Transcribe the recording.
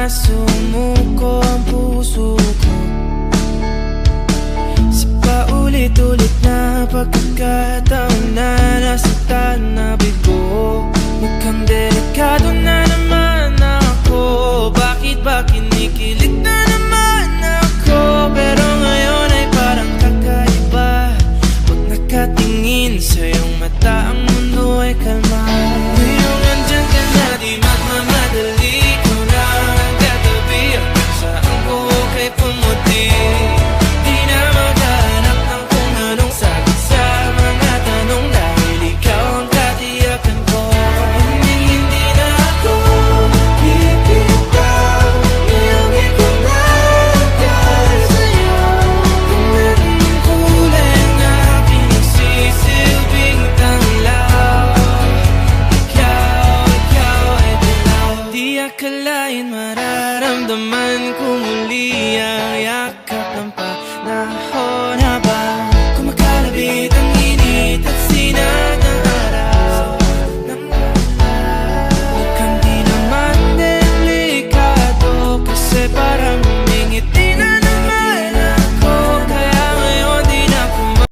sumuko ang puso ko sa paulit-ulit na pagkakataon na nasaktan na bigo. Mukhang delikado na naman ako. Bakit ba kinikilig na naman ako? Pero ngayon ay parang kakaiba. Pag nakatingin sa iyong mata, ang mundo ay kalma. Ngayong andyan ka na, di magmamadali. Ikaw na ang katabi, hanggang saan ko kay pumuti. Di na maghahanap ng kung anong sagot sa mga tanong, dahil ikaw ang katiyakan ko. Hindi na ako bibitaw. Ngayong ikaw na dahil sa'yo. Kung anong kulay ang aking nagsisilbing tanglaw, ikaw ay dilaw. Di akalain mararamdaman ko muli ang yakap ng panahon.